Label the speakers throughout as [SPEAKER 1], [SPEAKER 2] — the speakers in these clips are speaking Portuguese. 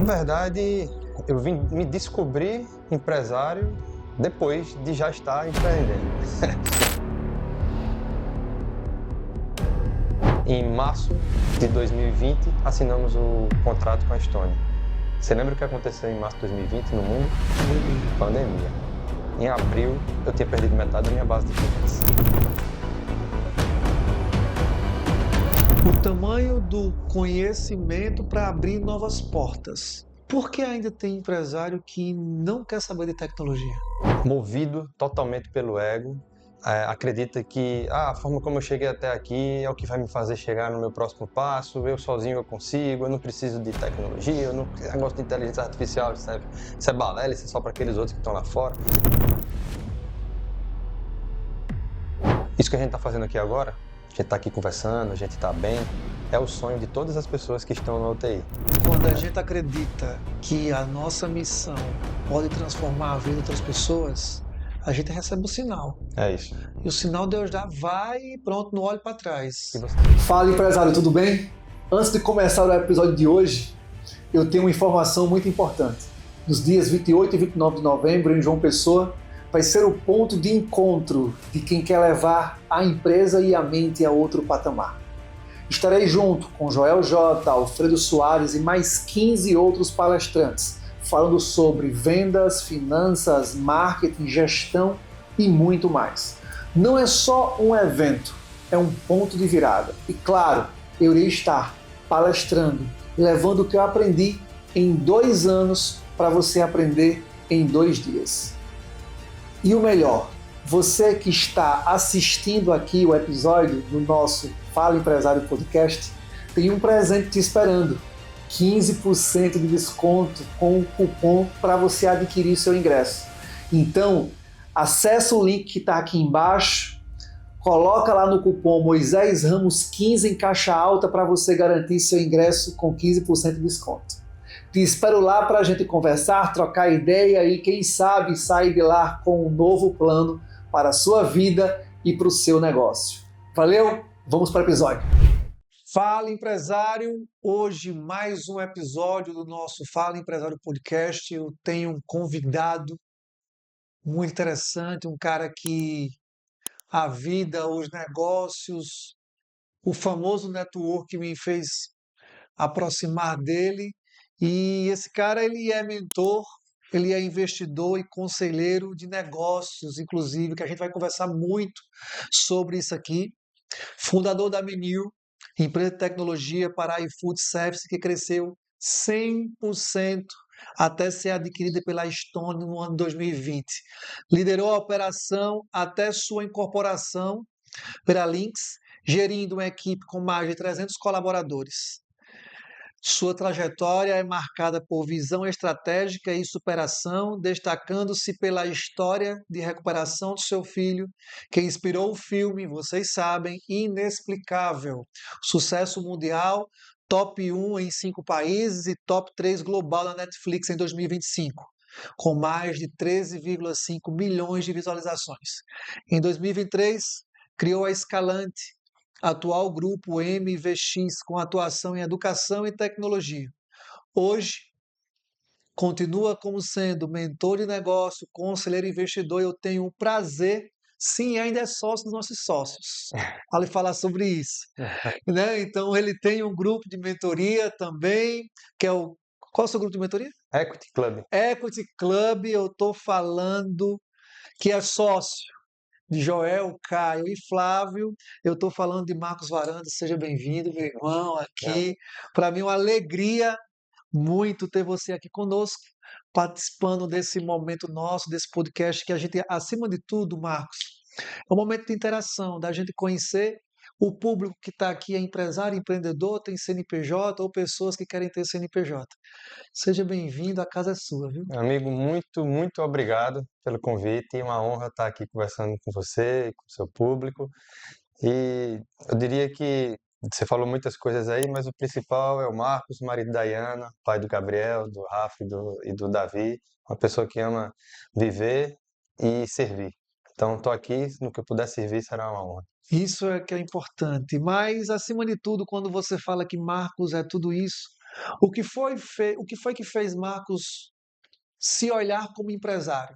[SPEAKER 1] verdade, eu vim me descobrir empresário depois de já estar empreendendo. Em março de 2020, assinamos o contrato com a Estônia. Você lembra o que aconteceu em março de 2020 no mundo? Pandemia. Em abril, eu tinha perdido metade da minha base de clientes.
[SPEAKER 2] O tamanho do conhecimento para abrir novas portas. Por que ainda tem empresário que não quer saber de tecnologia?
[SPEAKER 1] Movido totalmente pelo ego, acredita que a forma como eu cheguei até aqui é o que vai me fazer chegar no meu próximo passo, eu sozinho eu consigo, eu não preciso de tecnologia, eu não gosto de inteligência artificial, isso é balela, isso é só para aqueles outros que estão lá fora. Isso que a gente está fazendo aqui agora, a gente está aqui conversando, a gente está bem, é o sonho de todas as pessoas que estão na UTI.
[SPEAKER 2] Quando a gente acredita que a nossa missão pode transformar a vida de outras pessoas, a gente recebe o sinal.
[SPEAKER 1] É isso.
[SPEAKER 2] E o sinal Deus dá, vai e pronto, não olhe para trás.
[SPEAKER 3] Fala, empresário, tudo bem? Antes de começar o episódio de hoje, eu tenho uma informação muito importante. Nos dias 28 e 29 de novembro, em João Pessoa, vai ser o ponto de encontro de quem quer levar a empresa e a mente a outro patamar. Estarei junto com Joel J, Alfredo Soares e mais 15 outros palestrantes, falando sobre vendas, finanças, marketing, gestão e muito mais. Não é só um evento, é um ponto de virada. E claro, eu irei estar palestrando, levando o que eu aprendi em 2 anos para você aprender em 2 dias. E o melhor, você que está assistindo aqui o episódio do nosso Fala Empresário Podcast, tem um presente te esperando. 15% de desconto com o cupom para você adquirir seu ingresso. Então, acessa o link que está aqui embaixo, coloca lá no cupom Moisés Ramos 15 em caixa alta para você garantir seu ingresso com 15% de desconto. Te espero lá para a gente conversar, trocar ideia e quem sabe sair de lá com um novo plano para a sua vida e para o seu negócio. Valeu? Vamos para o episódio.
[SPEAKER 2] Fala, empresário! Hoje mais um episódio do nosso Fala Empresário Podcast. Eu tenho um convidado muito interessante, um cara que a vida, os negócios, o famoso network me fez aproximar dele. E esse cara, ele é mentor, ele é investidor e conselheiro de negócios, inclusive, que a gente vai conversar muito sobre isso aqui. Fundador da Menil, empresa de tecnologia para iFood Service, que cresceu 100% até ser adquirida pela Estônia no ano 2020. Liderou a operação até sua incorporação pela Lynx, gerindo uma equipe com mais de 300 colaboradores. Sua trajetória é marcada por visão estratégica e superação, destacando-se pela história de recuperação do seu filho, que inspirou o filme, vocês sabem, Inexplicável. Sucesso mundial, top 1 em 5 países e top 3 global na Netflix em 2025, com mais de 13,5 milhões de visualizações. Em 2023, criou a Escalante, atual grupo MVX, com atuação em educação e tecnologia. Hoje, continua como sendo mentor de negócio, conselheiro investidor, e eu tenho o prazer, sim, ainda é sócio dos nossos sócios, para falar sobre isso. Né? Então, ele tem um grupo de mentoria também, que é o... Qual é o seu grupo de mentoria?
[SPEAKER 1] Equity Club.
[SPEAKER 2] Equity Club, eu estou falando que é sócio de Joel, Caio e Flávio. Eu estou falando de Marcos Varanda, seja bem-vindo, meu irmão, aqui. Para mim é uma alegria muito ter você aqui conosco, participando desse momento nosso, desse podcast, que a gente, acima de tudo, Marcos, é um momento de interação, da gente conhecer o público que está aqui, é empresário, empreendedor, tem CNPJ ou pessoas que querem ter CNPJ. Seja bem-vindo, a casa é sua, viu?
[SPEAKER 1] Amigo, muito obrigado pelo convite. É uma honra estar aqui conversando com você e com o seu público. E eu diria que você falou muitas coisas aí, mas o principal é o Marcos, marido da Diana, pai do Gabriel, do Rafa e do Davi. Uma pessoa que ama viver e servir. Então, estou aqui, no que eu puder servir será uma honra.
[SPEAKER 2] Isso é que é importante. Mas, acima de tudo, quando você fala que Marcos é tudo isso, O que foi que fez Marcos se olhar como empresário?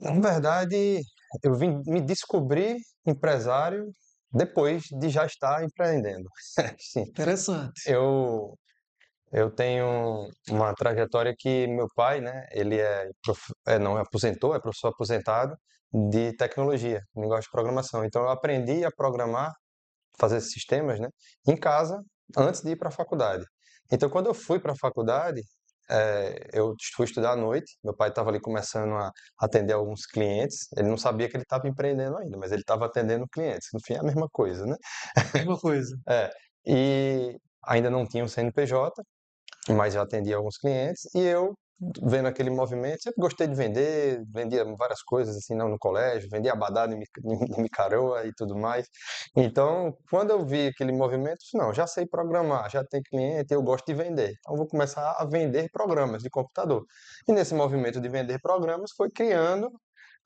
[SPEAKER 1] Na verdade, eu vim me descobrir empresário depois de já estar empreendendo. Sim,
[SPEAKER 2] Interessante.
[SPEAKER 1] eu eu tenho uma trajetória que meu pai, né, ele não aposentou, é professor aposentado de tecnologia, linguagem de programação. Então eu aprendi a programar, fazer sistemas, né, em casa antes de ir para a faculdade. Então quando eu fui para a faculdade, eu fui estudar à noite. Meu pai estava ali começando a atender alguns clientes. Ele não sabia que ele estava empreendendo ainda, mas ele estava atendendo clientes. No fim é a mesma coisa, né?
[SPEAKER 2] Mesma coisa.
[SPEAKER 1] É. E ainda não tinha um CNPJ, mas já atendia alguns clientes e eu vendo aquele movimento, sempre gostei de vender, vendia várias coisas assim no colégio, vendia abadá de micaroa e tudo mais. Então, quando eu vi aquele movimento, eu disse, não, já sei programar, já tenho cliente, eu gosto de vender. Então, vou começar a vender programas de computador. E nesse movimento de vender programas, foi criando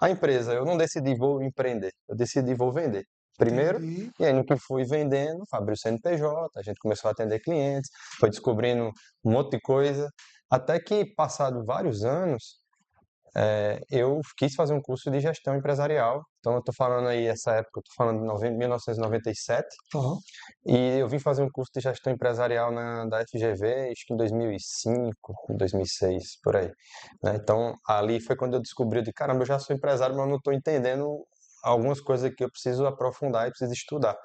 [SPEAKER 1] a empresa. Eu não decidi vou empreender, eu decidi vou vender. Primeiro,
[SPEAKER 2] Entendi.
[SPEAKER 1] e aí no que fui vendendo, abri o CNPJ, a gente começou a atender clientes, foi descobrindo um monte de coisa, até que, passado vários anos, eu quis fazer um curso de gestão empresarial. Então, eu estou falando aí, essa época, eu estou falando de 1997,
[SPEAKER 2] Aham.
[SPEAKER 1] e eu vim fazer um curso de gestão empresarial da FGV, acho que em 2005, 2006, por aí, né? Então, ali foi quando eu descobri, de caramba, eu já sou empresário, mas eu não estou entendendo algumas coisas que eu preciso aprofundar e preciso estudar.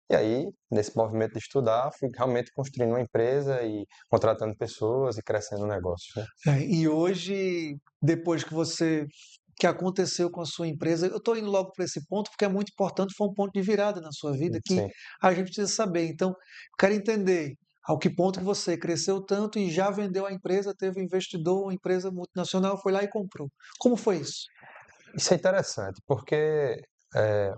[SPEAKER 1] E aí, nesse movimento de estudar, fui realmente construindo uma empresa e contratando pessoas e crescendo o negócio, né?
[SPEAKER 2] E hoje, depois que aconteceu com a sua empresa, eu estou indo logo para esse ponto porque é muito importante, foi um ponto de virada na sua vida que
[SPEAKER 1] Sim.
[SPEAKER 2] a gente precisa saber. Então, quero entender ao que ponto que você cresceu tanto e já vendeu a empresa, teve um investidor, uma empresa multinacional, foi lá e comprou. Como foi isso?
[SPEAKER 1] Isso é interessante, porque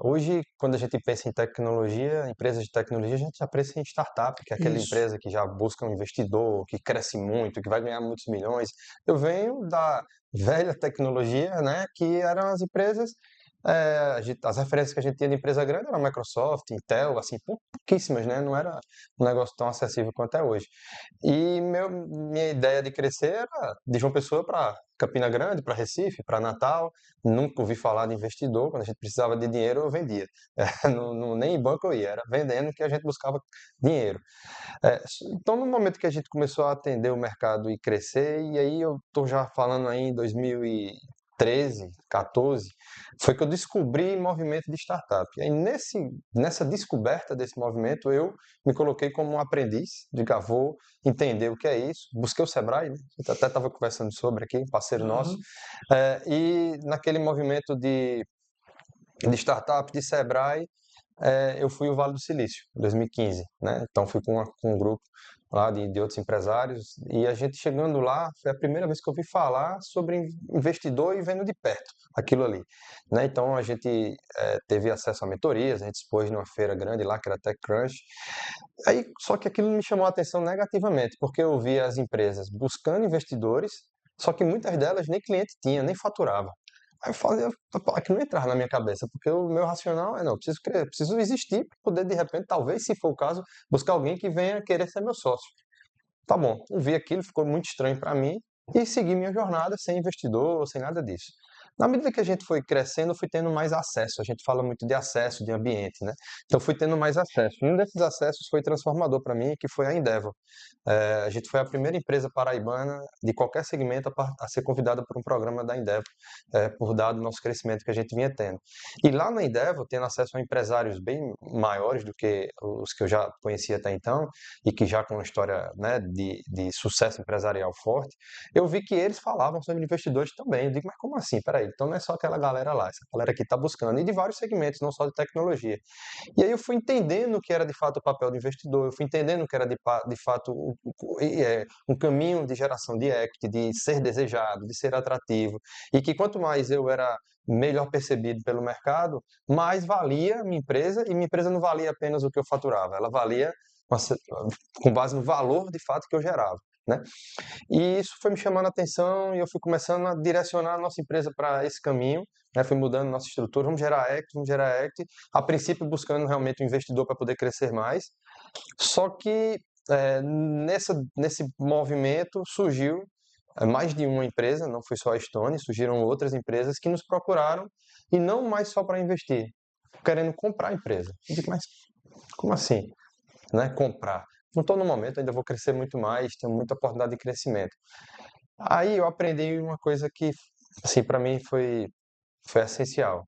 [SPEAKER 1] hoje, quando a gente pensa em tecnologia, empresas de tecnologia, a gente já pensa em startup, que é aquela
[SPEAKER 2] Isso.
[SPEAKER 1] empresa que já busca um investidor, que cresce muito, que vai ganhar muitos milhões. Eu venho da velha tecnologia, né, que eram as empresas, as referências que a gente tinha de empresa grande eram Microsoft, Intel, assim, pouquíssimas, né, não era um negócio tão acessível quanto é hoje. E minha ideia de crescer era de João Pessoa para Campina Grande, para Recife, para Natal. Nunca ouvi falar de investidor. Quando a gente precisava de dinheiro, eu vendia. Nem em banco eu ia, era vendendo que a gente buscava dinheiro. Então, no momento que a gente começou a atender o mercado e crescer, e aí eu estou já falando aí em 2013, 14, foi que eu descobri movimento de startup. E aí, nessa descoberta desse movimento, eu me coloquei como um aprendiz, de vou entender o que é isso. Busquei o Sebrae, né? A gente até estava conversando sobre aqui, um parceiro nosso.
[SPEAKER 2] Aham.
[SPEAKER 1] E naquele movimento de startup, de Sebrae, eu fui o Vale do Silício, em 2015, né? Então fui com um grupo lá de outros empresários e a gente chegando lá, foi a primeira vez que eu ouvi falar sobre investidor e vendo de perto aquilo ali, né? Então a gente teve acesso a mentorias, a gente expôs numa feira grande lá, que era TechCrunch. Aí, só que aquilo me chamou a atenção negativamente, porque eu via as empresas buscando investidores, só que muitas delas nem cliente tinha, nem faturava. Aí eu falei, aquilo não entrava na minha cabeça, porque o meu racional é, não, eu preciso crer, eu preciso existir para poder, de repente, talvez, se for o caso, buscar alguém que venha querer ser meu sócio. Tá bom, eu vi aquilo, ficou muito estranho para mim e segui minha jornada sem investidor, sem nada disso. Na medida que a gente foi crescendo, eu fui tendo mais acesso. A gente fala muito de acesso, de ambiente, né? Então, eu fui tendo mais acesso. E um desses acessos foi transformador para mim, que foi a Endeavor. A gente foi a primeira empresa paraibana de qualquer segmento a ser convidada por um programa da Endeavor, por dado o nosso crescimento que a gente vinha tendo. E lá na Endeavor, tendo acesso a empresários bem maiores do que os que eu já conhecia até então, e que já com uma história, né, de sucesso empresarial forte, eu vi que eles falavam sobre investidores também. Eu digo, mas como assim? Peraí, então não é só aquela galera lá, essa galera que está buscando, e de vários segmentos, não só de tecnologia. E aí eu fui entendendo o que era de fato o papel do investidor, eu fui entendendo o que era de fato um caminho de geração de equity, de ser desejado, de ser atrativo, e que quanto mais eu era melhor percebido pelo mercado, mais valia minha empresa, e minha empresa não valia apenas o que eu faturava, ela valia com base no valor de fato que eu gerava, né? E isso foi me chamando a atenção e eu fui começando a direcionar a nossa empresa para esse caminho, né? Fui mudando nossa estrutura, vamos gerar equity, a princípio buscando realmente um investidor para poder crescer mais. Só que nesse movimento surgiu mais de uma empresa, não foi só a Stone, surgiram outras empresas que nos procuraram e não mais só para investir, querendo comprar a empresa. Eu digo, mas como assim? Né? Comprar. Não estou no momento, ainda vou crescer muito mais, tenho muita oportunidade de crescimento. Aí eu aprendi uma coisa que, assim, para mim foi essencial.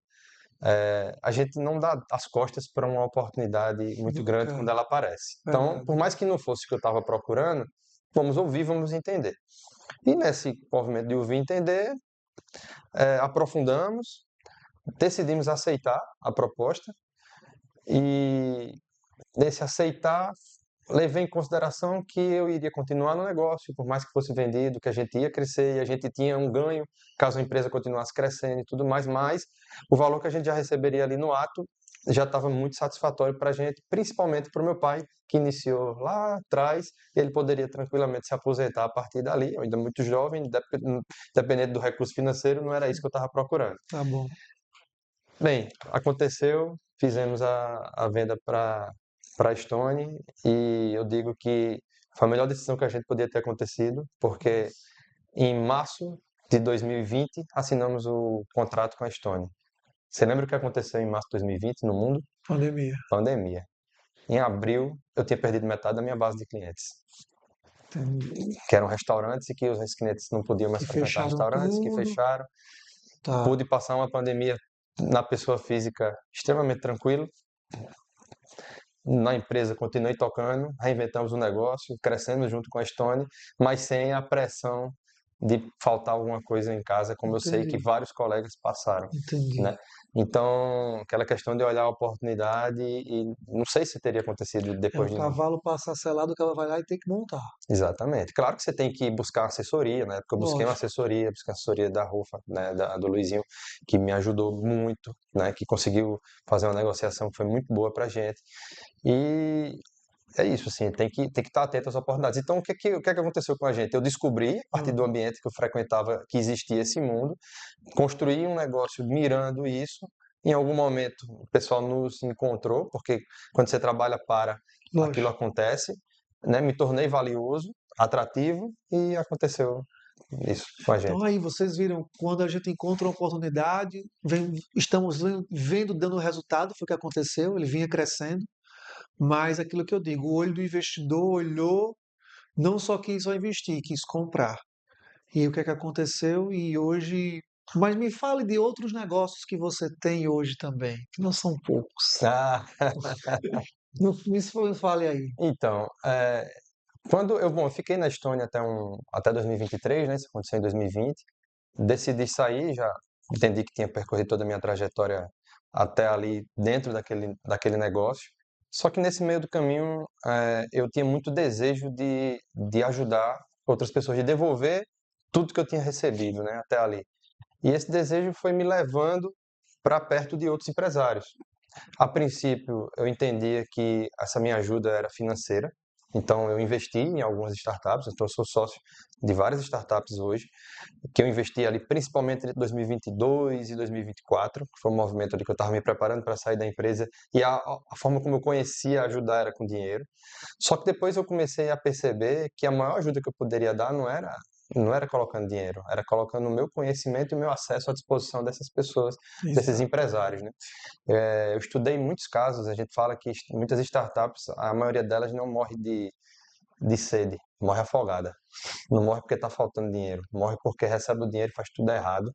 [SPEAKER 1] A gente não dá as costas para uma oportunidade muito grande quando
[SPEAKER 2] Nunca.
[SPEAKER 1] ela aparece. Então, por
[SPEAKER 2] Verdade.
[SPEAKER 1] mais que não fosse o que eu estava procurando, vamos ouvir, vamos entender. E nesse movimento de ouvir e entender, aprofundamos, decidimos aceitar a proposta e nesse aceitar, levei em consideração que eu iria continuar no negócio, por mais que fosse vendido, que a gente ia crescer e a gente tinha um ganho caso a empresa continuasse crescendo e tudo mais, mas o valor que a gente já receberia ali no ato já estava muito satisfatório para a gente, principalmente para o meu pai, que iniciou lá atrás, e ele poderia tranquilamente se aposentar a partir dali, eu ainda muito jovem, dependendo do recurso financeiro, não era isso que eu estava procurando.
[SPEAKER 2] Tá bom.
[SPEAKER 1] Bem, aconteceu, fizemos a venda para a Stone e eu digo que foi a melhor decisão que a gente podia ter acontecido, porque em março de 2020 assinamos o contrato com a Stone. Você lembra o que aconteceu em março de 2020 no mundo?
[SPEAKER 2] Pandemia.
[SPEAKER 1] Pandemia. Em abril, eu tinha perdido metade da minha base de clientes,
[SPEAKER 2] Entendi.
[SPEAKER 1] que eram restaurantes e que os clientes não podiam mais
[SPEAKER 2] Que
[SPEAKER 1] frequentar
[SPEAKER 2] fecharam
[SPEAKER 1] restaurantes, que
[SPEAKER 2] tudo.
[SPEAKER 1] fecharam.
[SPEAKER 2] Tá.
[SPEAKER 1] Pude passar uma pandemia na pessoa física extremamente tranquilo. Na empresa continuei tocando, reinventamos o negócio, crescendo junto com a Stone, mas sem a pressão de faltar alguma coisa em casa, como eu sei que
[SPEAKER 2] Entendi.
[SPEAKER 1] vários colegas passaram,
[SPEAKER 2] Entendi.
[SPEAKER 1] né? Então, aquela questão de olhar a oportunidade e não sei se teria acontecido
[SPEAKER 2] É o
[SPEAKER 1] depois de mim.
[SPEAKER 2] cavalo passar selado, que ela vai lá e tem que montar.
[SPEAKER 1] Exatamente. Claro que você tem que buscar assessoria, né? Porque eu busquei uma
[SPEAKER 2] Lógico.
[SPEAKER 1] assessoria, busquei a assessoria da Rufa, né? Do Luizinho, que me ajudou muito, né? Que conseguiu fazer uma negociação que foi muito boa pra gente. E é isso, assim, tem que estar atento às oportunidades. Então, o que é que aconteceu com a gente? Eu descobri, a partir do ambiente que eu frequentava, que existia esse mundo, construí um negócio mirando isso. Em algum momento, o pessoal nos encontrou, porque quando você trabalha para, aquilo
[SPEAKER 2] Lógico.
[SPEAKER 1] acontece, né? Me tornei valioso, atrativo e aconteceu isso com a
[SPEAKER 2] Então
[SPEAKER 1] gente.
[SPEAKER 2] aí vocês viram, quando a gente encontra uma oportunidade, estamos vendo dando resultado, foi o que aconteceu, ele vinha crescendo, mas aquilo que eu digo, o olho do investidor olhou, não só quis só investir, quis comprar. E o que é que aconteceu? E hoje. Mas me fale de outros negócios que você tem hoje também, que não são poucos.
[SPEAKER 1] Ah,
[SPEAKER 2] Me fale aí.
[SPEAKER 1] então, bom, eu fiquei na Estônia até 2023, né? Isso aconteceu em 2020. Decidi sair, já entendi que tinha percorrido toda a minha trajetória até ali dentro daquele negócio. Só que nesse meio do caminho, eu tinha muito desejo de ajudar outras pessoas, de devolver tudo que eu tinha recebido, né, até ali. E esse desejo foi me levando para perto de outros empresários. A princípio, eu entendia que essa minha ajuda era financeira, então eu investi em algumas startups, então eu sou sócio de várias startups hoje, que eu investi ali principalmente entre 2022 e 2024, que foi um movimento ali que eu estava me preparando para sair da empresa, e a forma como eu conhecia ajudar era com dinheiro. Só que depois eu comecei a perceber que a maior ajuda que eu poderia dar não era colocando dinheiro, era colocando o meu conhecimento e o meu acesso à disposição dessas pessoas, desses
[SPEAKER 2] Exato.
[SPEAKER 1] empresários, né? Eu estudei muitos casos, a gente fala que muitas startups, a maioria delas não morre de sede, morre afogada. Não morre porque está faltando dinheiro, morre porque recebe o dinheiro e faz tudo errado,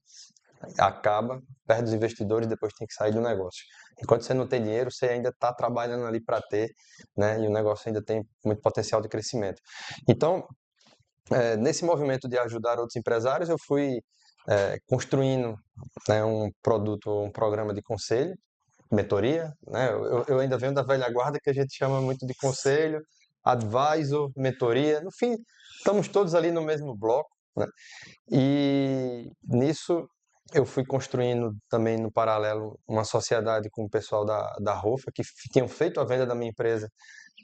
[SPEAKER 1] acaba, perde os investidores e depois tem que sair do negócio. Enquanto você não tem dinheiro, você ainda está trabalhando ali para ter, né? E o negócio ainda tem muito potencial de crescimento. Então, nesse movimento de ajudar outros empresários, eu fui construindo, né, um produto, um programa de conselho, mentoria, né? Eu ainda venho da velha guarda que a gente chama muito de conselho, advisor, mentoria, no fim, estamos todos ali no mesmo bloco, né? E nisso eu fui construindo também no paralelo uma sociedade com o pessoal da Rofa, que tinham feito a venda da minha empresa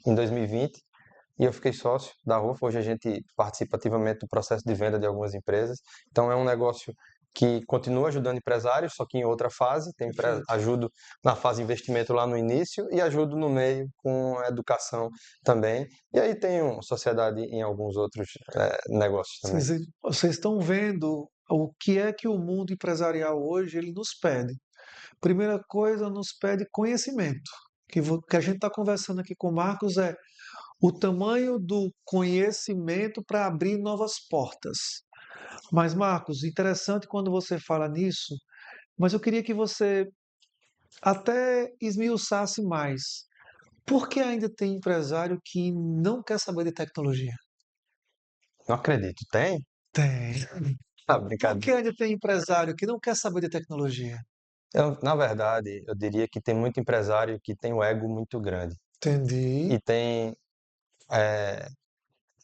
[SPEAKER 1] em 2020, e eu fiquei sócio da Rofa. Hoje a gente participa ativamente do processo de venda de algumas empresas, então é um negócio que continua ajudando empresários, só que em outra fase. Ajudo na fase de investimento lá no início e ajudo no meio com a educação também. E aí tenho sociedade em alguns outros negócios também.
[SPEAKER 2] Vocês estão vendo o que é que o mundo empresarial hoje ele nos pede. Primeira coisa, nos pede conhecimento. Que a gente está conversando aqui com o Marcos é o tamanho do conhecimento para abrir novas portas. Mas, Marcos, interessante quando você fala nisso, mas eu queria que você até esmiuçasse mais. Por que ainda tem empresário que não quer saber de tecnologia?
[SPEAKER 1] Não acredito. Tem?
[SPEAKER 2] Tem.
[SPEAKER 1] Ah,
[SPEAKER 2] Por que
[SPEAKER 1] brincadeira.
[SPEAKER 2] ainda tem empresário que não quer saber de tecnologia?
[SPEAKER 1] Na verdade, eu diria que tem muito empresário que tem o ego muito grande
[SPEAKER 2] Entendi.
[SPEAKER 1] e tem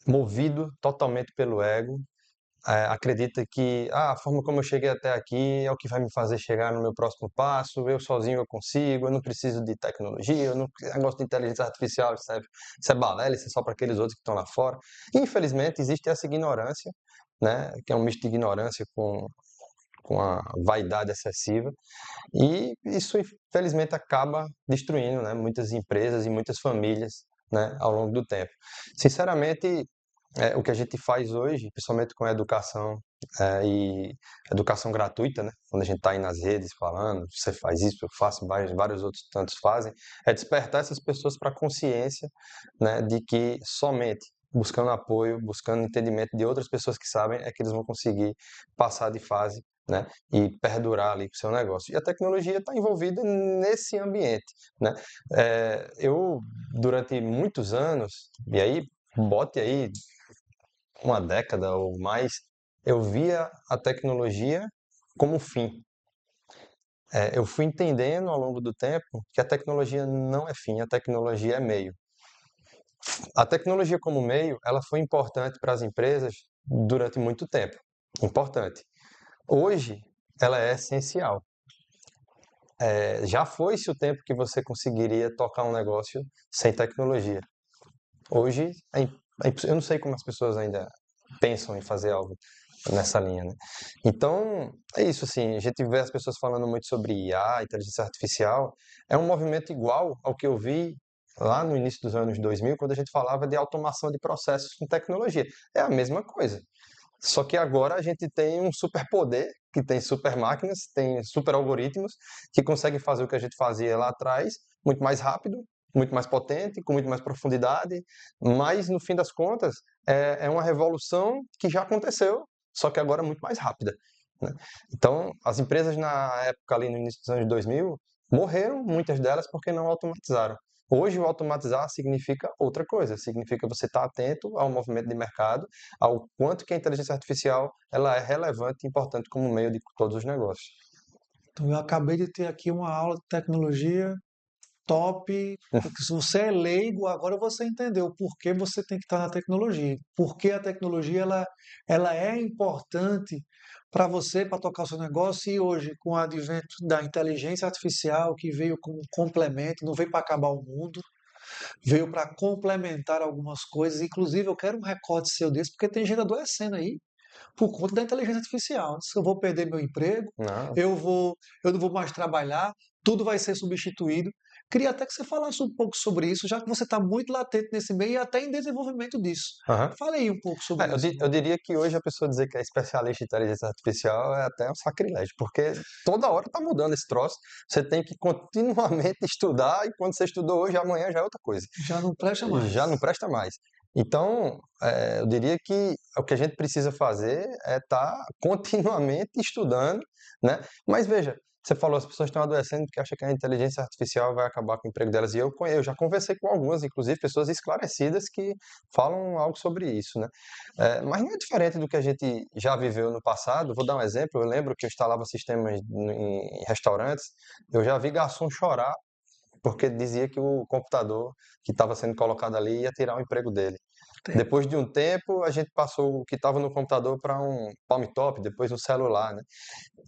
[SPEAKER 1] movido totalmente pelo ego, acredita que a forma como eu cheguei até aqui é o que vai me fazer chegar no meu próximo passo, eu sozinho eu consigo, eu não preciso de tecnologia, eu não negócio de inteligência artificial, isso é balela, isso é só para aqueles outros que estão lá fora. E, infelizmente, existe essa ignorância, né, que é um misto de ignorância com a vaidade excessiva, e isso, infelizmente, acaba destruindo, né, muitas empresas e muitas famílias, né, ao longo do tempo. Sinceramente, o que a gente faz hoje, principalmente com a educação e educação gratuita, né? Quando a gente está aí nas redes falando, você faz isso, eu faço, vários outros tantos fazem, é despertar essas pessoas para a consciência, né, de que somente buscando apoio, buscando entendimento de outras pessoas que sabem, é que eles vão conseguir passar de fase, né, e perdurar ali com o seu negócio. E a tecnologia está envolvida nesse ambiente, né? Eu, durante muitos anos, e aí bote aí uma década ou mais, eu via a tecnologia como fim. Eu fui entendendo ao longo do tempo que a tecnologia não é fim, a tecnologia é meio. A tecnologia como meio, ela foi importante para as empresas durante muito tempo. Importante. Hoje, ela é essencial. Já foi-se o tempo que você conseguiria tocar um negócio sem tecnologia. Hoje, eu não sei como as pessoas ainda pensam em fazer algo nessa linha, né? Então, é isso, assim, a gente vê as pessoas falando muito sobre IA, inteligência artificial, é um movimento igual ao que eu vi lá no início dos anos 2000, quando a gente falava de automação de processos com tecnologia. É a mesma coisa. Só que agora a gente tem um superpoder, que tem super máquinas, tem super algoritmos, que conseguem fazer o que a gente fazia lá atrás, muito mais rápido, muito mais potente, com muito mais profundidade, mas no fim das contas é uma revolução que já aconteceu, só que agora é muito mais rápida, né? Então, as empresas na época ali no início dos anos 2000 morreram, muitas delas, porque não automatizaram. Hoje, o automatizar significa outra coisa, significa você estar atento ao movimento de mercado, ao quanto que a inteligência artificial ela é relevante e importante como meio de todos os negócios.
[SPEAKER 2] Então, eu acabei de ter aqui uma aula de tecnologia top, porque se você é leigo, agora você entendeu o porquê você tem que estar na tecnologia. Porque a tecnologia ela é importante para você, para tocar o seu negócio, e hoje, com o advento da inteligência artificial, que veio como um complemento, não veio para acabar o mundo, veio para complementar algumas coisas. Inclusive, eu quero um recorde seu desse, porque tem gente adoecendo aí por conta da inteligência artificial. Se eu vou perder meu emprego,
[SPEAKER 1] Não,
[SPEAKER 2] eu não vou mais trabalhar, tudo vai ser substituído. Queria até que você falasse um pouco sobre isso, já que você está muito latente nesse meio e até em desenvolvimento disso.
[SPEAKER 1] aham.
[SPEAKER 2] Fale aí um pouco sobre
[SPEAKER 1] Eu,
[SPEAKER 2] isso.
[SPEAKER 1] eu diria que hoje a pessoa dizer que é especialista em inteligência artificial é até um sacrilégio, porque toda hora está mudando esse troço, você tem que continuamente estudar, e quando você estudou hoje, amanhã já é outra coisa.
[SPEAKER 2] Já não presta mais.
[SPEAKER 1] Já não presta mais. Então, eu diria que o que a gente precisa fazer é estar continuamente estudando, né? Mas veja, você falou, as pessoas estão adoecendo porque acham que a inteligência artificial vai acabar com o emprego delas. E eu já conversei com algumas, inclusive pessoas esclarecidas que falam algo sobre isso, né? Mas não é diferente do que a gente já viveu no passado. Vou dar um exemplo. Eu lembro que eu instalava sistemas em restaurantes, eu já vi garçom chorar porque dizia que o computador que estava sendo colocado ali ia tirar o emprego dele. Depois de um tempo, a gente passou o que estava no computador para um palm top, depois um celular, né?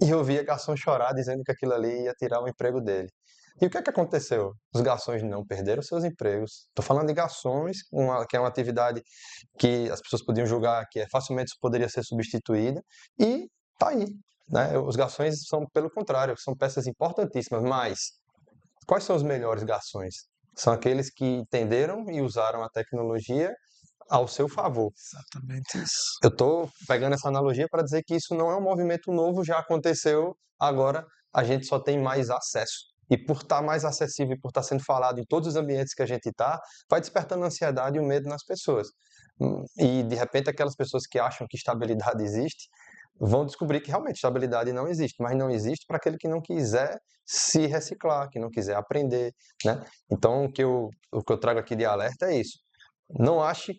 [SPEAKER 1] E eu via garçom chorar dizendo que aquilo ali ia tirar o emprego dele. E o que é que aconteceu? Os garçons não perderam seus empregos. Estou falando de garçons, que é uma atividade que as pessoas podiam julgar que facilmente poderia ser substituída, e tá aí. né? Os garçons são, pelo contrário, são peças importantíssimas, mas quais são os melhores garçons? São aqueles que entenderam e usaram a tecnologia ao seu favor.
[SPEAKER 2] Exatamente isso.
[SPEAKER 1] Eu estou pegando essa analogia para dizer que isso não é um movimento novo, já aconteceu, agora a gente só tem mais acesso. E por estar mais acessível e por estar sendo falado em todos os ambientes que a gente está, vai despertando a ansiedade e o medo nas pessoas. E de repente aquelas pessoas que acham que estabilidade existe, vão descobrir que realmente estabilidade não existe, mas não existe para aquele que não quiser se reciclar, que não quiser aprender, né? Então o que eu trago aqui de alerta é isso. Não ache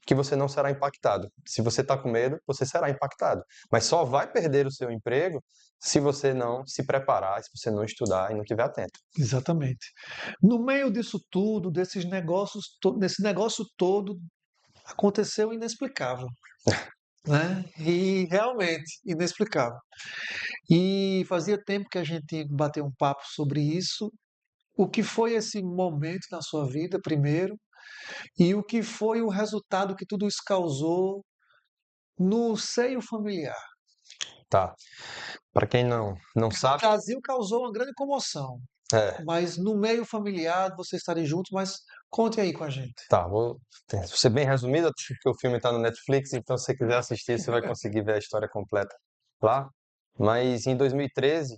[SPEAKER 1] que você não será impactado. Se você está com medo, você será impactado. Mas só vai perder o seu emprego se você não se preparar, se você não estudar e não estiver atento.
[SPEAKER 2] Exatamente. No meio disso tudo, desse negócio todo, aconteceu o inexplicável, né? E realmente inexplicável. E fazia tempo que a gente tinha que bater um papo sobre isso. O que foi esse momento na sua vida, primeiro, e o que foi o resultado que tudo isso causou no seio familiar.
[SPEAKER 1] Tá. Para quem não
[SPEAKER 2] No
[SPEAKER 1] sabe,
[SPEAKER 2] Brasil causou uma grande comoção,
[SPEAKER 1] é,
[SPEAKER 2] mas no meio familiar vocês estarem juntos, mas conte aí com a gente.
[SPEAKER 1] tá, vou ser bem resumido, porque o filme está no Netflix, então se você quiser assistir, você vai conseguir ver a história completa lá. Mas em 2013,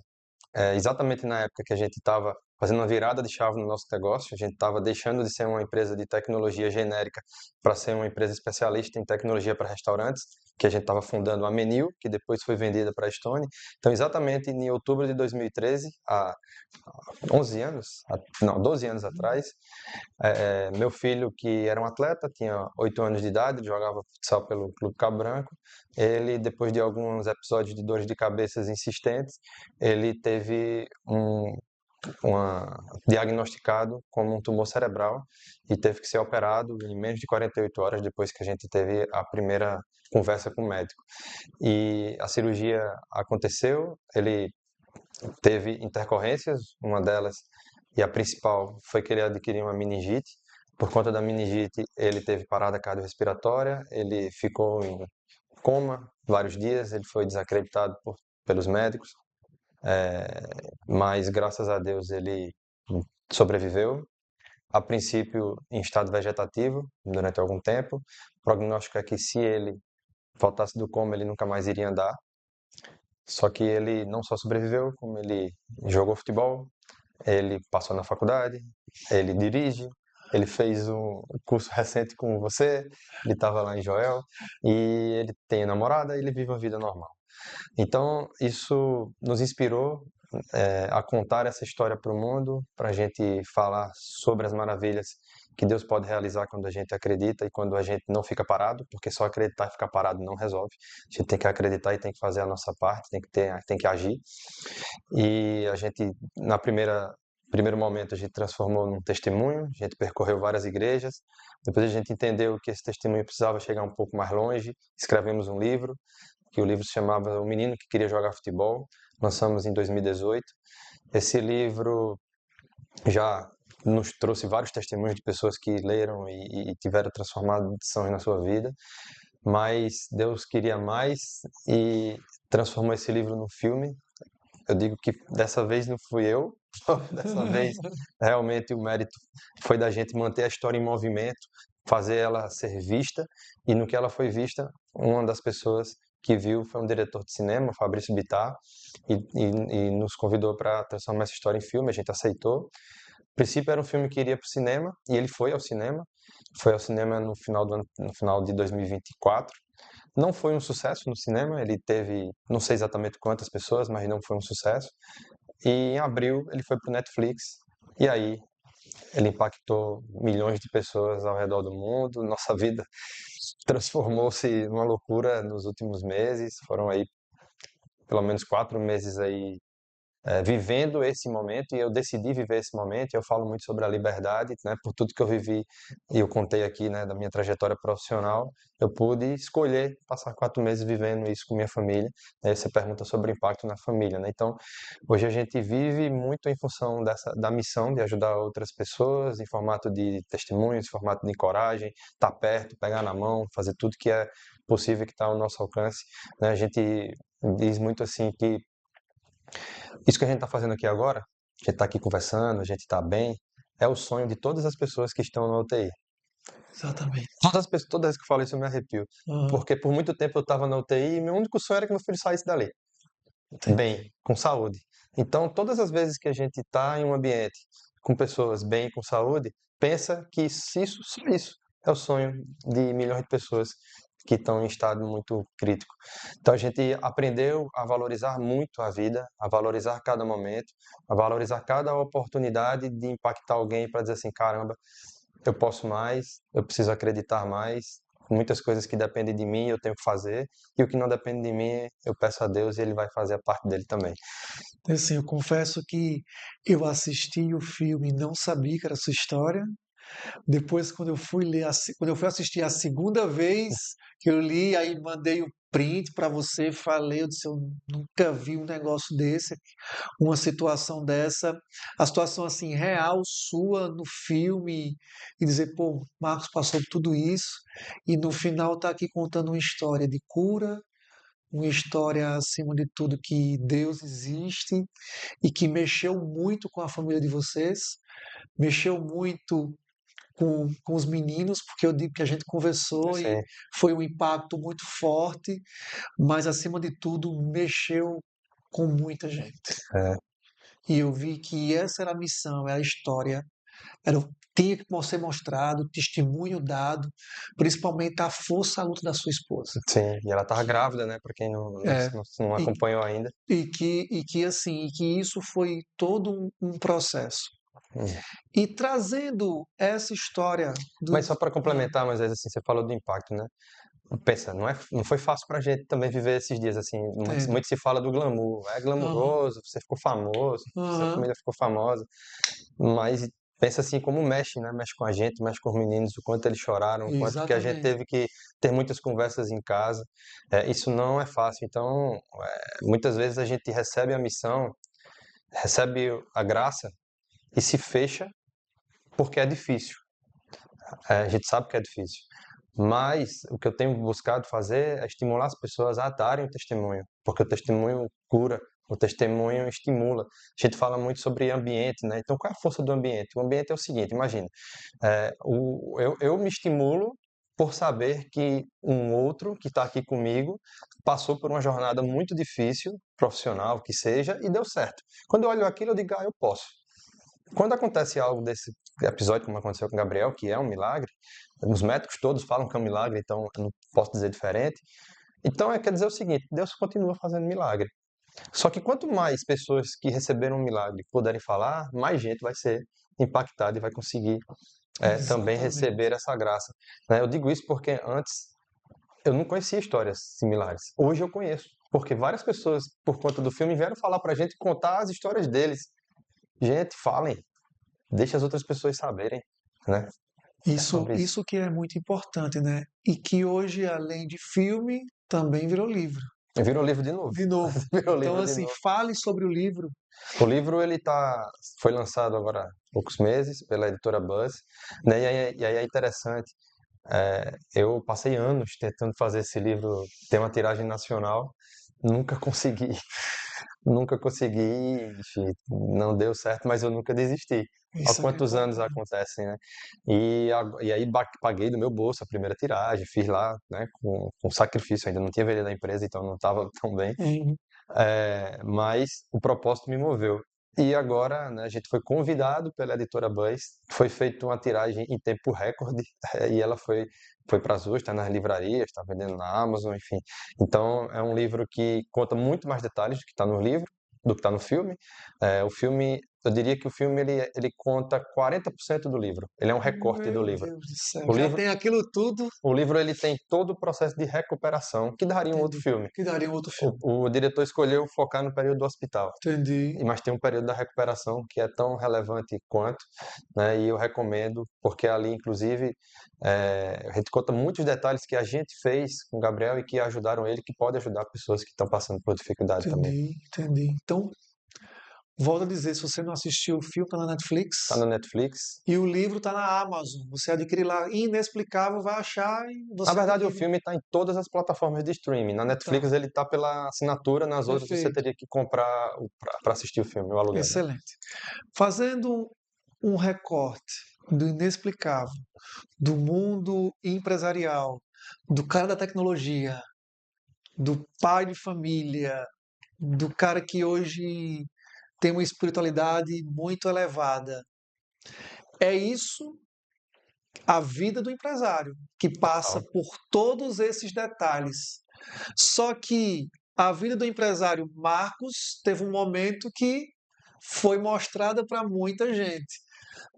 [SPEAKER 1] exatamente na época que a gente estava fazendo uma virada de chave no nosso negócio, a gente estava deixando de ser uma empresa de tecnologia genérica para ser uma empresa especialista em tecnologia para restaurantes, que a gente estava fundando a Menil, que depois foi vendida para a Stone. Então, exatamente em outubro de 2013, há 11 anos, não, 12 anos atrás, meu filho, que era um atleta, tinha 8 anos de idade, jogava futsal pelo Clube Cabo Branco. Ele, depois de alguns episódios de dores de cabeça insistentes, ele teve diagnosticado como um tumor cerebral e teve que ser operado em menos de 48 horas depois que a gente teve a primeira conversa com o médico. E a cirurgia aconteceu, ele teve intercorrências, uma delas, e a principal, foi que ele adquiriu uma meningite. Por conta da meningite, ele teve parada cardiorrespiratória, ele ficou em coma vários dias, ele foi desacreditado pelos médicos, mas graças a Deus ele sobreviveu. A princípio, em estado vegetativo, durante algum tempo. O prognóstico é que se ele voltasse do coma, ele nunca mais iria andar. Só que ele não só sobreviveu, como ele jogou futebol, ele passou na faculdade, ele dirige, ele fez um curso recente com você, ele estava lá em Joel, e ele tem namorada e ele vive uma vida normal. Então, isso nos inspirou a contar essa história para o mundo, para a gente falar sobre as maravilhas que Deus pode realizar quando a gente acredita e quando a gente não fica parado, porque só acreditar e ficar parado não resolve. A gente tem que acreditar e tem que fazer a nossa parte, tem que agir. E a gente, primeiro momento, a gente transformou num testemunho, a gente percorreu várias igrejas, depois a gente entendeu que esse testemunho precisava chegar um pouco mais longe, escrevemos um livro, que o livro se chamava O Menino que Queria Jogar Futebol, lançamos em 2018. Esse livro já nos trouxe vários testemunhos de pessoas que leram e tiveram transformações na sua vida, mas Deus queria mais e transformou esse livro num filme. Eu digo que dessa vez não fui eu, dessa vez realmente o mérito foi da gente manter a história em movimento, fazer ela ser vista, e no que ela foi vista, uma das pessoas que viu foi um diretor de cinema, Fabrício Bittar, e nos convidou para transformar essa história em filme, a gente aceitou. A princípio era um filme que iria para o cinema, e ele foi ao cinema no final de 2024. Não foi um sucesso no cinema, ele teve, não sei exatamente quantas pessoas, mas não foi um sucesso. E em abril ele foi para o Netflix, e aí ele impactou milhões de pessoas ao redor do mundo. Nossa vida transformou-se numa loucura nos últimos meses. Foram aí pelo menos 4 meses aí vivendo esse momento, e eu decidi viver esse momento. E eu falo muito sobre a liberdade, né? Por tudo que eu vivi e eu contei aqui, né, da minha trajetória profissional, eu pude escolher passar 4 meses vivendo isso com minha família. Aí você pergunta sobre o impacto na família, né? Então, hoje a gente vive muito em função da missão de ajudar outras pessoas, em formato de testemunhos, em formato de coragem, estar perto, pegar na mão, fazer tudo que é possível, que está ao nosso alcance, né? A gente diz muito assim que isso que a gente está fazendo aqui agora, a gente está aqui conversando, a gente está bem, é o sonho de todas as pessoas que estão na UTI.
[SPEAKER 2] Exatamente.
[SPEAKER 1] Todas as vezes que eu falo isso eu me arrepio.
[SPEAKER 2] Aham,
[SPEAKER 1] Porque por muito tempo eu estava na UTI e meu único sonho era que meu filho saísse dali,
[SPEAKER 2] entendi.
[SPEAKER 1] bem, com saúde. Então, todas as vezes que a gente está em um ambiente com pessoas bem, com saúde, pensa que só isso é o sonho de milhões de pessoas que estão em estado muito crítico. Então, a gente aprendeu a valorizar muito a vida, a valorizar cada momento, a valorizar cada oportunidade de impactar alguém para dizer assim, caramba, eu posso mais, eu preciso acreditar mais. Muitas coisas que dependem de mim eu tenho que fazer, e o que não depende de mim eu peço a Deus e Ele vai fazer a parte dele também.
[SPEAKER 2] Assim, eu confesso que eu assisti o filme e não sabia que era sua história. Depois, quando eu fui ler, quando eu fui assistir a segunda vez que eu li, aí mandei o print para você, falei, eu disse, eu nunca vi um negócio desse, uma situação dessa, a situação assim real sua no filme e dizer, pô, Marcos passou por tudo isso e no final está aqui contando uma história de cura, uma história acima de tudo que Deus existe e que mexeu muito com a família de vocês, mexeu muito com os meninos, porque eu digo que a gente conversou e
[SPEAKER 1] Sim,
[SPEAKER 2] foi um impacto muito forte, mas acima de tudo mexeu com muita gente.
[SPEAKER 1] é,
[SPEAKER 2] E eu vi que essa era a missão, era a história, tinha que ser mostrado, testemunho dado, principalmente a força, a luta da sua esposa.
[SPEAKER 1] sim. E ela estava
[SPEAKER 2] Que,
[SPEAKER 1] grávida, né? Para quem
[SPEAKER 2] é,
[SPEAKER 1] não
[SPEAKER 2] e,
[SPEAKER 1] acompanhou ainda.
[SPEAKER 2] e que assim, e que isso foi todo um processo.
[SPEAKER 1] Hum.
[SPEAKER 2] E trazendo essa história
[SPEAKER 1] Mas
[SPEAKER 2] do.
[SPEAKER 1] só para
[SPEAKER 2] Ah,
[SPEAKER 1] complementar, mas assim, você falou do impacto, né? Pensa, não foi fácil pra gente também viver esses dias, assim,
[SPEAKER 2] entendo.
[SPEAKER 1] muito se fala do glamour, é
[SPEAKER 2] Aham,
[SPEAKER 1] glamuroso, você ficou famoso, sua
[SPEAKER 2] aham,
[SPEAKER 1] família ficou famosa, mas pensa assim, como mexe, né? Mexe com a gente, mexe com os meninos, o quanto eles choraram, o quanto que a gente
[SPEAKER 2] exatamente.
[SPEAKER 1] teve que ter muitas conversas em casa, isso não é fácil, então, muitas vezes a gente recebe a missão, recebe a graça e se fecha porque é difícil. A gente sabe que é difícil. Mas o que eu tenho buscado fazer é estimular as pessoas a darem o testemunho, porque o testemunho cura, o testemunho estimula. A gente fala muito sobre ambiente, né? Então, qual é a força do ambiente? O ambiente é o seguinte: imagina, eu me estimulo por saber que um outro que está aqui comigo passou por uma jornada muito difícil, profissional que seja, e deu certo. Quando eu olho aquilo, eu digo, eu posso. Quando acontece algo desse episódio, como aconteceu com o Gabriel, que é um milagre, os médicos todos falam que é um milagre, então eu não posso dizer diferente. Então, quer dizer o seguinte: Deus continua fazendo milagre. Só que quanto mais pessoas que receberam um milagre puderem falar, mais gente vai ser impactada e vai conseguir também
[SPEAKER 2] Exatamente.
[SPEAKER 1] receber essa graça. Né? Eu digo isso porque antes eu não conhecia histórias similares. Hoje eu conheço, porque várias pessoas, por conta do filme, vieram falar pra gente, contar as histórias deles. Gente, falem, deixa as outras pessoas saberem, né? É
[SPEAKER 2] Isso,
[SPEAKER 1] sobre isso.
[SPEAKER 2] isso que é muito importante, né? E que hoje, além de filme, também virou livro.
[SPEAKER 1] Virou livro de novo.
[SPEAKER 2] De novo.
[SPEAKER 1] Virou
[SPEAKER 2] Então,
[SPEAKER 1] livro de
[SPEAKER 2] assim,
[SPEAKER 1] novo.
[SPEAKER 2] fale sobre o livro.
[SPEAKER 1] O livro foi lançado agora há poucos meses pela editora Buzz, né? E aí é interessante. Eu passei anos tentando fazer esse livro ter uma tiragem nacional, nunca consegui, nunca consegui, enfim, não deu certo, mas eu nunca desisti. Há
[SPEAKER 2] Isso que é
[SPEAKER 1] quantos anos
[SPEAKER 2] importante.
[SPEAKER 1] acontecem, né? E aí paguei do meu bolso a primeira tiragem, fiz lá, né, com sacrifício, ainda não tinha vendido a empresa, então não estava tão bem.
[SPEAKER 2] Uhum.
[SPEAKER 1] Mas o propósito me moveu. E agora, né, a gente foi convidado pela editora Buzz, foi feita uma tiragem em tempo recorde, e ela foi para as ruas, está nas livrarias, está vendendo na Amazon, enfim. Então, é um livro que conta muito mais detalhes do que está no livro, do que está no filme. O filme, eu diria que o filme ele conta 40% do livro, ele é um recorte do
[SPEAKER 2] Meu
[SPEAKER 1] livro.
[SPEAKER 2] Deus do céu.
[SPEAKER 1] O
[SPEAKER 2] Já
[SPEAKER 1] livro,
[SPEAKER 2] tem aquilo tudo.
[SPEAKER 1] o livro ele tem todo o processo de recuperação que daria um outro
[SPEAKER 2] Entendi.
[SPEAKER 1] filme.
[SPEAKER 2] Que daria um outro filme.
[SPEAKER 1] O diretor escolheu focar no período do hospital,
[SPEAKER 2] Entendi.
[SPEAKER 1] mas tem um período da recuperação que é tão relevante quanto, né? E eu recomendo, porque ali, inclusive, a gente conta muitos detalhes que a gente fez com o Gabriel e que ajudaram ele, que pode ajudar pessoas que estão passando por dificuldade também.
[SPEAKER 2] Entendi. Entendi. Então, Volto a dizer, se você não assistiu o filme, está na Netflix.
[SPEAKER 1] Tá na Netflix.
[SPEAKER 2] E o livro está na Amazon. Você adquire lá, Inexplicável, vai achar e você
[SPEAKER 1] Na verdade, o
[SPEAKER 2] adquire.
[SPEAKER 1] filme está em todas as plataformas de streaming. Na Netflix
[SPEAKER 2] Então,
[SPEAKER 1] ele tá pela assinatura, nas outras você
[SPEAKER 2] perfeito.
[SPEAKER 1] teria que comprar para assistir o filme, o aluguel, né?
[SPEAKER 2] Excelente. Fazendo um recorte do inexplicável, do mundo empresarial, do cara da tecnologia, do pai de família, do cara que hoje tem uma espiritualidade muito elevada. É isso a vida do empresário, que passa
[SPEAKER 1] Total.
[SPEAKER 2] por todos esses detalhes. Só que a vida do empresário Marcos teve um momento que foi mostrada para muita gente.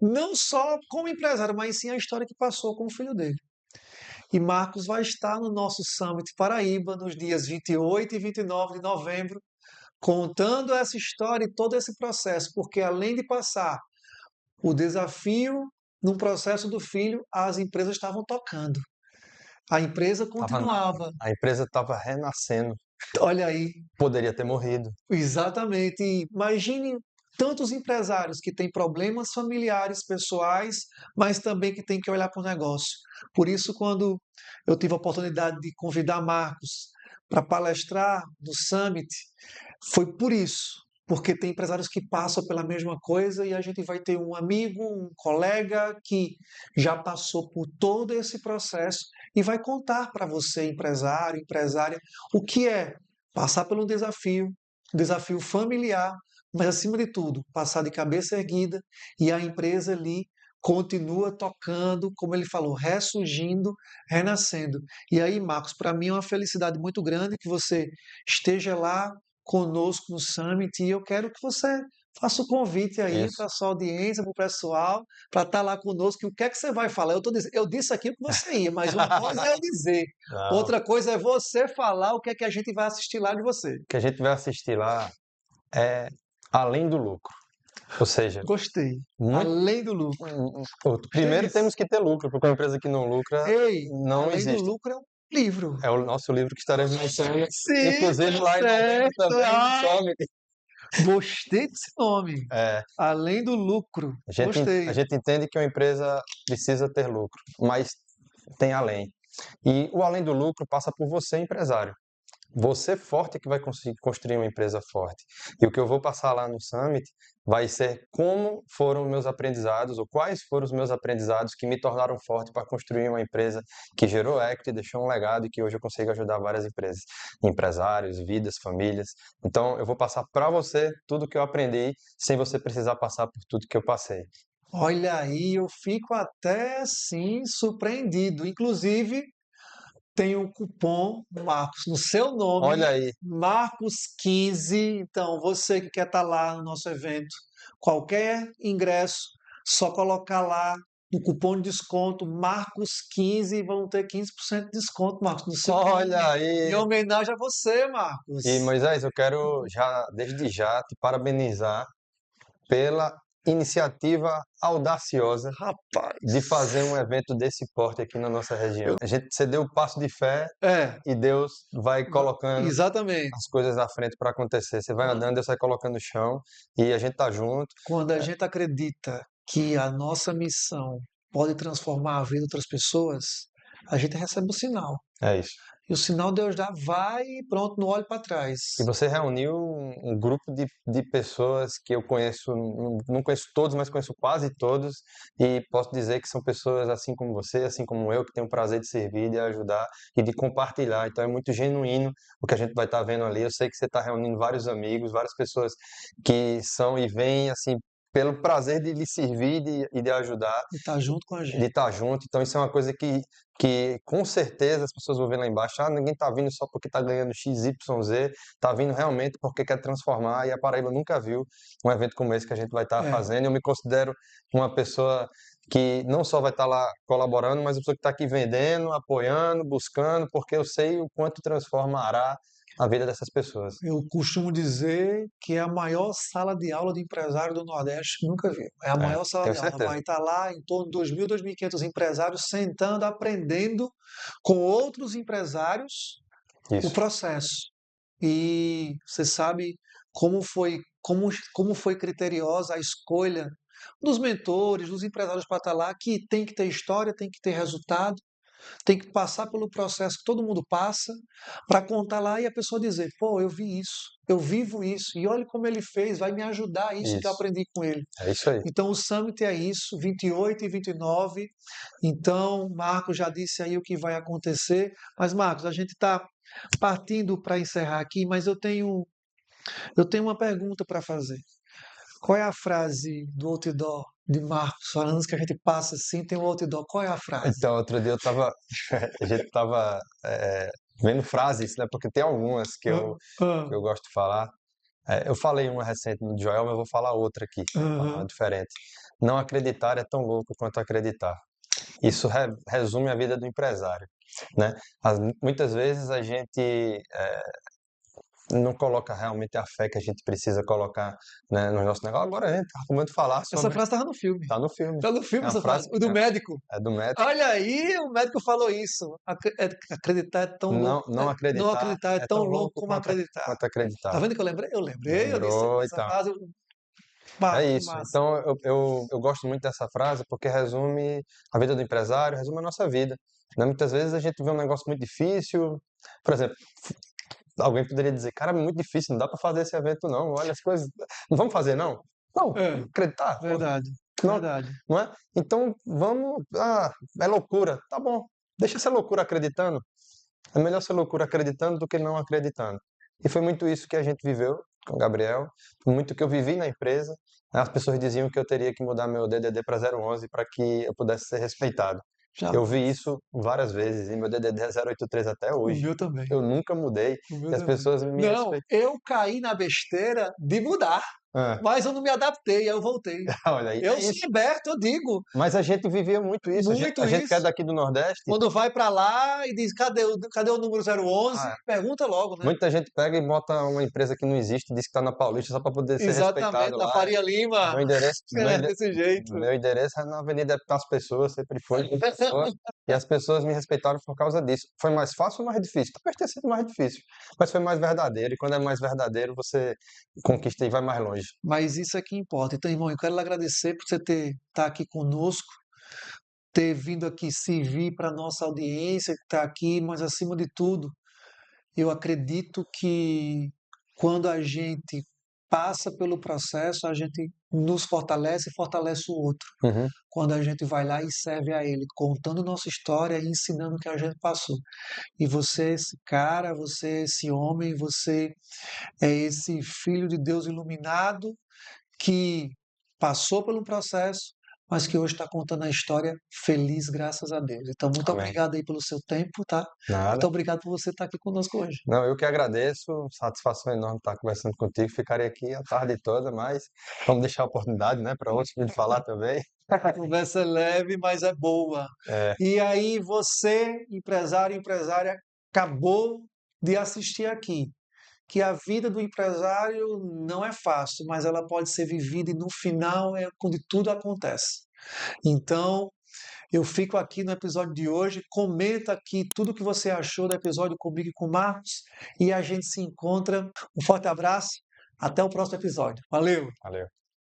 [SPEAKER 2] Não só como empresário, mas sim a história que passou com o filho dele. E Marcos vai estar no nosso Summit Paraíba nos dias 28 e 29 de novembro, contando essa história e todo esse processo, porque além de passar o desafio no processo do filho, as empresas estavam tocando. A empresa
[SPEAKER 1] Tava,
[SPEAKER 2] continuava.
[SPEAKER 1] a empresa estava renascendo.
[SPEAKER 2] Olha aí,
[SPEAKER 1] Poderia ter morrido.
[SPEAKER 2] exatamente. E imagine tantos empresários que têm problemas familiares, pessoais, mas também que têm que olhar para o negócio. Por isso, quando eu tive a oportunidade de convidar Marcos para palestrar no Summit, foi por isso. Porque tem empresários que passam pela mesma coisa e a gente vai ter um amigo, um colega que já passou por todo esse processo e vai contar para você, empresário, empresária, o que é passar por um desafio familiar, mas acima de tudo, passar de cabeça erguida e a empresa ali continua tocando, como ele falou, ressurgindo, renascendo. E aí, Marcos, para mim é uma felicidade muito grande que você esteja lá conosco no Summit e eu quero que você faça o convite aí para
[SPEAKER 1] Isso.
[SPEAKER 2] a sua audiência, para o pessoal, para estar lá conosco. E o que é que você vai falar? Eu disse aqui o que você ia, mas uma coisa é eu dizer,
[SPEAKER 1] Não.
[SPEAKER 2] outra coisa é você falar o que é que a gente vai assistir lá de você.
[SPEAKER 1] O que a gente vai assistir lá é além do lucro. Ou seja,
[SPEAKER 2] Gostei.
[SPEAKER 1] muito.
[SPEAKER 2] Além do lucro. Gostei
[SPEAKER 1] Primeiro
[SPEAKER 2] disso.
[SPEAKER 1] temos que ter lucro, porque uma empresa que não lucra
[SPEAKER 2] Ei,
[SPEAKER 1] não
[SPEAKER 2] além do
[SPEAKER 1] existe.
[SPEAKER 2] lucro é um livro.
[SPEAKER 1] É o nosso livro que estaremos lançando,
[SPEAKER 2] Sim,
[SPEAKER 1] inclusive lá em novembro
[SPEAKER 2] certo.
[SPEAKER 1] também no
[SPEAKER 2] Ah,
[SPEAKER 1] Summit.
[SPEAKER 2] gostei desse nome.
[SPEAKER 1] É,
[SPEAKER 2] Além do lucro.
[SPEAKER 1] a
[SPEAKER 2] Gostei.
[SPEAKER 1] gente entende que uma empresa precisa ter lucro, mas tem além. E o além do lucro passa por você, empresário. Você forte é que vai conseguir construir uma empresa forte. E o que eu vou passar lá no Summit vai ser como foram meus aprendizados, ou quais foram os meus aprendizados que me tornaram forte para construir uma empresa que gerou equity, deixou um legado e que hoje eu consigo ajudar várias empresas, empresários, vidas, famílias. Então, eu vou passar para você tudo que eu aprendi, sem você precisar passar por tudo que eu passei.
[SPEAKER 2] Olha aí, eu fico até assim surpreendido. Inclusive, tem um cupom Marcos no seu nome,
[SPEAKER 1] Olha aí,
[SPEAKER 2] Marcos15. Então, você que quer estar lá no nosso evento, qualquer ingresso, só colocar lá o cupom de desconto Marcos15 e vão ter 15% de desconto, Marcos, no seu nome.
[SPEAKER 1] olha
[SPEAKER 2] Em
[SPEAKER 1] aí.
[SPEAKER 2] homenagem a você,
[SPEAKER 1] E
[SPEAKER 2] Marcos.
[SPEAKER 1] Moisés, eu quero já, desde já, te parabenizar pela iniciativa audaciosa de fazer um
[SPEAKER 2] Rapaz.
[SPEAKER 1] evento desse porte aqui na nossa região.
[SPEAKER 2] Eu,
[SPEAKER 1] Você deu o passo de fé
[SPEAKER 2] é,
[SPEAKER 1] e Deus vai colocando
[SPEAKER 2] exatamente.
[SPEAKER 1] as coisas à frente para acontecer. Você vai andando, Deus vai colocando no chão e a gente tá junto.
[SPEAKER 2] Quando a gente acredita que a nossa missão pode transformar a vida de outras pessoas, a gente recebe o sinal.
[SPEAKER 1] É isso.
[SPEAKER 2] E o sinal Deus dá, vai e pronto, não olhe para
[SPEAKER 1] E
[SPEAKER 2] trás.
[SPEAKER 1] você reuniu um grupo de pessoas que eu conheço, não conheço todos, mas conheço quase todos, e posso dizer que são pessoas assim como você, assim como eu, que têm o prazer de servir, de ajudar e de compartilhar. Então é muito genuíno o que a gente vai estar vendo ali. Eu sei que você está reunindo vários amigos, várias pessoas que são e vêm assim pelo prazer de lhe servir e de ajudar,
[SPEAKER 2] E tá junto com a
[SPEAKER 1] de
[SPEAKER 2] gente.
[SPEAKER 1] estar junto. Então isso é uma coisa que com certeza as pessoas vão ver lá embaixo. Ah, ninguém está vindo só porque está ganhando XYZ, está vindo realmente porque quer transformar. E a Paraíba nunca viu um evento como esse que a gente vai estar
[SPEAKER 2] É,
[SPEAKER 1] fazendo. Eu me considero uma pessoa que não só vai estar lá colaborando, mas uma pessoa que está aqui vendendo, apoiando, buscando, porque eu sei o quanto transformará a vida dessas pessoas.
[SPEAKER 2] eu costumo dizer que é a maior sala de aula de empresário do Nordeste que nunca vi. É a
[SPEAKER 1] É,
[SPEAKER 2] maior sala
[SPEAKER 1] tenho
[SPEAKER 2] de aula.
[SPEAKER 1] certeza.
[SPEAKER 2] Vai estar lá em torno de 2.000, 2.500 empresários sentando, aprendendo com outros empresários o
[SPEAKER 1] Isso.
[SPEAKER 2] processo. E você sabe como foi como foi criteriosa a escolha dos mentores, dos empresários para estar lá, que tem que ter história, tem que ter resultado, tem que passar pelo processo que todo mundo passa, para contar lá e a pessoa dizer, pô, eu vi isso, eu vivo isso, e olha como ele fez, vai me ajudar isso que eu
[SPEAKER 1] Isso.
[SPEAKER 2] aprendi com ele.
[SPEAKER 1] É isso aí.
[SPEAKER 2] Então, o Summit é isso, 28 e 29. Então, Marcos já disse aí o que vai acontecer. Mas, Marcos, a gente está partindo para encerrar aqui, mas eu tenho uma pergunta para fazer. Qual é a frase do outdoor de Marcos? Falando que a gente passa assim, tem um outdoor. Qual é a frase?
[SPEAKER 1] Então, outro dia a gente tava vendo frases, né? Porque tem algumas que eu gosto de falar. Eu falei uma recente no Joel, mas eu vou falar outra aqui, uma diferente. Não acreditar é tão louco quanto acreditar. Isso resume a vida do empresário, né? Muitas vezes a gente não coloca realmente a fé que a gente precisa colocar, né, no nosso negócio. Agora a gente tá com muito falar
[SPEAKER 2] Essa
[SPEAKER 1] sobre...
[SPEAKER 2] frase estava no filme.
[SPEAKER 1] Tá no filme.
[SPEAKER 2] Está no filme
[SPEAKER 1] É uma
[SPEAKER 2] essa frase.
[SPEAKER 1] frase,
[SPEAKER 2] O do médico.
[SPEAKER 1] é do médico.
[SPEAKER 2] Olha aí, o médico falou isso. Acreditar é tão louco.
[SPEAKER 1] Não
[SPEAKER 2] Não
[SPEAKER 1] acreditar
[SPEAKER 2] acreditar é tão louco como acreditar.
[SPEAKER 1] quanto
[SPEAKER 2] Tá
[SPEAKER 1] acreditar.
[SPEAKER 2] vendo que eu lembrei? Eu lembrei, eu disse
[SPEAKER 1] Lembrou e
[SPEAKER 2] essa
[SPEAKER 1] tal.
[SPEAKER 2] frase.
[SPEAKER 1] É
[SPEAKER 2] Que
[SPEAKER 1] isso.
[SPEAKER 2] massa.
[SPEAKER 1] Então, eu gosto muito dessa frase porque resume a vida do empresário, resume a nossa vida, né? Muitas vezes a gente vê um negócio muito difícil, por exemplo, alguém poderia dizer, cara, é muito difícil, não dá para fazer esse evento não, olha as coisas, não vamos fazer não? Não, acreditar,
[SPEAKER 2] Verdade,
[SPEAKER 1] não,
[SPEAKER 2] verdade.
[SPEAKER 1] não é? Então, vamos, é loucura, tá bom, deixa ser loucura acreditando, é melhor ser loucura acreditando do que não acreditando. E foi muito isso que a gente viveu com o Gabriel, muito que eu vivi na empresa. As pessoas diziam que eu teria que mudar meu DDD para 011 para que eu pudesse ser respeitado.
[SPEAKER 2] Jamais.
[SPEAKER 1] Eu vi isso várias vezes e meu DDD é 083 até
[SPEAKER 2] O
[SPEAKER 1] hoje.
[SPEAKER 2] meu também.
[SPEAKER 1] Eu nunca mudei
[SPEAKER 2] O meu
[SPEAKER 1] e as
[SPEAKER 2] também.
[SPEAKER 1] pessoas me
[SPEAKER 2] Não,
[SPEAKER 1] respeitam.
[SPEAKER 2] eu caí na besteira de mudar,
[SPEAKER 1] Ah,
[SPEAKER 2] mas eu não me adaptei, aí eu voltei.
[SPEAKER 1] olha aí,
[SPEAKER 2] Eu
[SPEAKER 1] é
[SPEAKER 2] sou
[SPEAKER 1] isso.
[SPEAKER 2] aberto, eu digo.
[SPEAKER 1] Mas a gente vivia muito isso.
[SPEAKER 2] Muito
[SPEAKER 1] A gente que é
[SPEAKER 2] isso.
[SPEAKER 1] daqui do Nordeste,
[SPEAKER 2] Quando vai para lá e diz, cadê o número 011?
[SPEAKER 1] Ah,
[SPEAKER 2] Pergunta logo, né?
[SPEAKER 1] muita gente pega e bota uma empresa que não existe, diz que está na Paulista só para poder ser
[SPEAKER 2] Exatamente,
[SPEAKER 1] respeitado
[SPEAKER 2] na
[SPEAKER 1] lá.
[SPEAKER 2] Faria Lima.
[SPEAKER 1] Meu endereço,
[SPEAKER 2] Desse jeito.
[SPEAKER 1] meu endereço é na Avenida das Pessoas, sempre foi. E as pessoas me respeitaram por causa disso. Foi mais fácil ou mais difícil? Talvez tenha sido mais difícil, mas foi mais verdadeiro. E quando é mais verdadeiro, você conquista e vai mais longe.
[SPEAKER 2] Mas isso é que importa. Então, irmão, eu quero lhe agradecer por você estar aqui conosco, ter vindo aqui servir para a nossa audiência que está aqui, mas acima de tudo, eu acredito que quando a gente passa pelo processo, a gente nos fortalece e fortalece o outro.
[SPEAKER 1] Uhum.
[SPEAKER 2] Quando a gente vai lá e serve a ele, contando nossa história e ensinando o que a gente passou. E você é esse cara, você é esse homem, você é esse filho de Deus iluminado que passou pelo processo, mas que hoje está contando a história feliz, graças a Deus. Então, muito
[SPEAKER 1] Amém.
[SPEAKER 2] obrigado aí pelo seu tempo, tá?
[SPEAKER 1] Nada.
[SPEAKER 2] Muito obrigado por você estar aqui conosco hoje.
[SPEAKER 1] Não, eu que agradeço, satisfação enorme estar conversando contigo. Ficarei aqui a tarde toda, mas vamos deixar a oportunidade, né, para outros de falar também.
[SPEAKER 2] A conversa é leve, mas é boa.
[SPEAKER 1] É.
[SPEAKER 2] E aí, você, empresário, empresária, acabou de assistir aqui que a vida do empresário não é fácil, mas ela pode ser vivida e no final é quando tudo acontece. Então, eu fico aqui no episódio de hoje, comenta aqui tudo o que você achou do episódio comigo e com o Marcos e a gente se encontra. Um forte abraço, até o próximo episódio. Valeu!
[SPEAKER 1] Valeu.